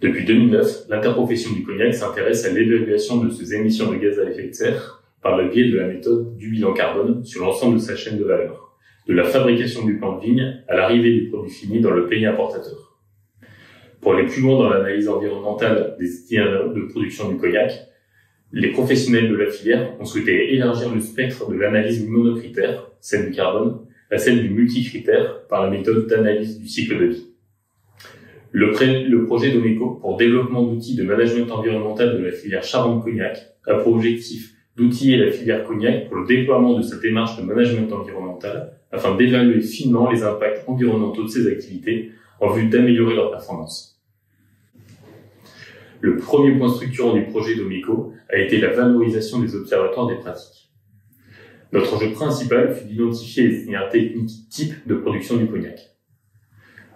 Depuis 2009, l'interprofession du cognac s'intéresse à l'évaluation de ses émissions de gaz à effet de serre par le biais de la méthode du bilan carbone sur l'ensemble de sa chaîne de valeur, de la fabrication du plant de vigne à l'arrivée du produit fini dans le pays importateur. Pour aller plus loin dans l'analyse environnementale des itinéraires de production du cognac, les professionnels de la filière ont souhaité élargir le spectre de l'analyse monocritère, celle du carbone, à celle du multicritère par la méthode d'analyse du cycle de vie. Le projet Domeco pour développement d'outils de management environnemental de la filière Charente-Cognac a pour objectif d'outiller la filière cognac pour le déploiement de cette démarche de management environnemental afin d'évaluer finement les impacts environnementaux de ces activités en vue d'améliorer leur performance. Le premier point structurant du projet Domeco a été la valorisation des observatoires des pratiques. Notre enjeu principal fut d'identifier les itinéraires techniques types de production du cognac.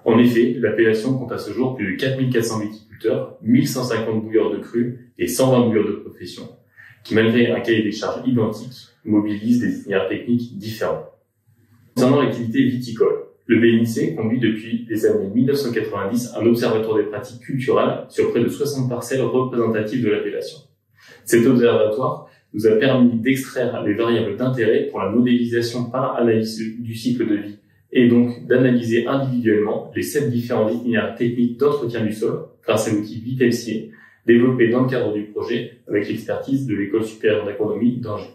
En effet, l'appellation compte à ce jour plus de 4400 viticulteurs, 1150 bouilleurs de cru et 120 bouilleurs de profession, qui malgré un cahier des charges identique, mobilisent des itinéraires techniques différents. Concernant l'activité viticole, le BNIC conduit depuis les années 1990 un observatoire des pratiques culturales sur près de 60 parcelles représentatives de l'appellation. Cet observatoire nous a permis d'extraire les variables d'intérêt pour la modélisation par analyse du cycle de vie et donc d'analyser individuellement les 7 différents itinéraires techniques d'entretien du sol grâce à l'outil Vitelsier développé dans le cadre du projet avec l'expertise de l'École supérieure d'agronomie d'Angers.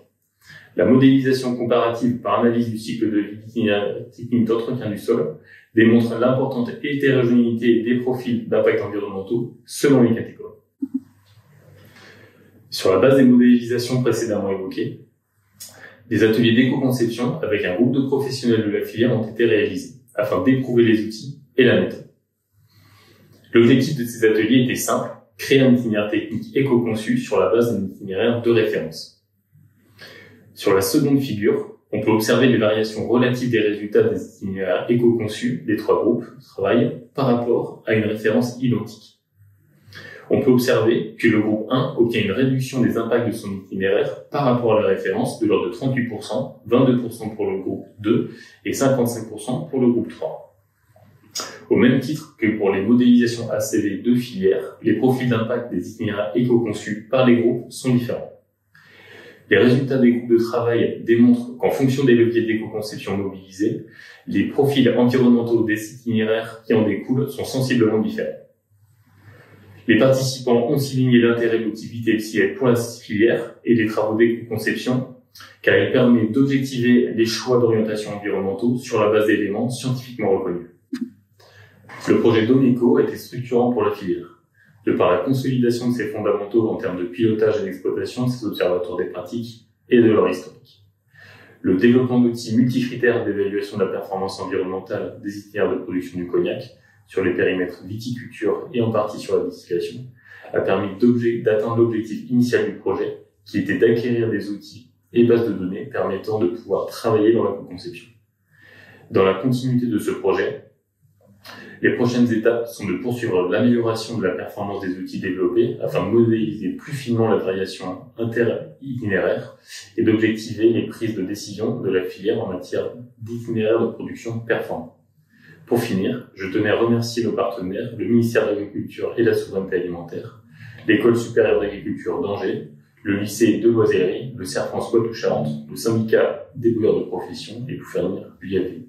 La modélisation comparative par analyse du cycle de vie d'itinéraires techniques d'entretien du sol démontre l'importante hétérogénéité des profils d'impact environnementaux selon les catégories. Sur la base des modélisations précédemment évoquées, des ateliers d'éco-conception avec un groupe de professionnels de la filière ont été réalisés afin d'éprouver les outils et la méthode. L'objectif de ces ateliers était simple, créer un itinéraire technique éco-conçu sur la base d'un itinéraire de référence. Sur la seconde figure, on peut observer les variations relatives des résultats des itinéraires éco-conçus des 3 groupes de travail par rapport à une référence identique. On peut observer que le groupe 1 obtient une réduction des impacts de son itinéraire par rapport à la référence de l'ordre de 38%, 22% pour le groupe 2 et 55% pour le groupe 3. Au même titre que pour les modélisations ACV de filière, les profils d'impact des itinéraires éco-conçus par les groupes sont différents. Les résultats des groupes de travail démontrent qu'en fonction des leviers d'éco-conception mobilisés, les profils environnementaux des itinéraires qui en découlent sont sensiblement différents. Les participants ont souligné l'intérêt de l'outil Vitelsier pour la filière et des travaux d'éco-conception, car il permet d'objectiver les choix d'orientation environnementaux sur la base d'éléments scientifiquement reconnus. Le projet Domeco était structurant pour la filière, de par la consolidation de ses fondamentaux en termes de pilotage et d'exploitation de ces observatoires des pratiques et de leur historique. Le développement d'outils multicritères d'évaluation de la performance environnementale des itinéraires de production du cognac sur les périmètres viticulture et en partie sur la distillation, a permis d'atteindre l'objectif initial du projet, qui était d'acquérir des outils et bases de données permettant de pouvoir travailler dans la co-conception. Dans la continuité de ce projet, les prochaines étapes sont de poursuivre l'amélioration de la performance des outils développés afin de modéliser plus finement la variation inter-itinéraire et d'objectiver les prises de décision de la filière en matière d'itinéraire de production performant. Pour finir, je tenais à remercier nos partenaires, le ministère de l'Agriculture et de la Souveraineté Alimentaire, l'École supérieure d'agriculture d'Angers, le lycée de Loisellerie, le CERF Poitou-Charentes, le syndicat des bouilleurs de profession et pour finir, l'UIAP.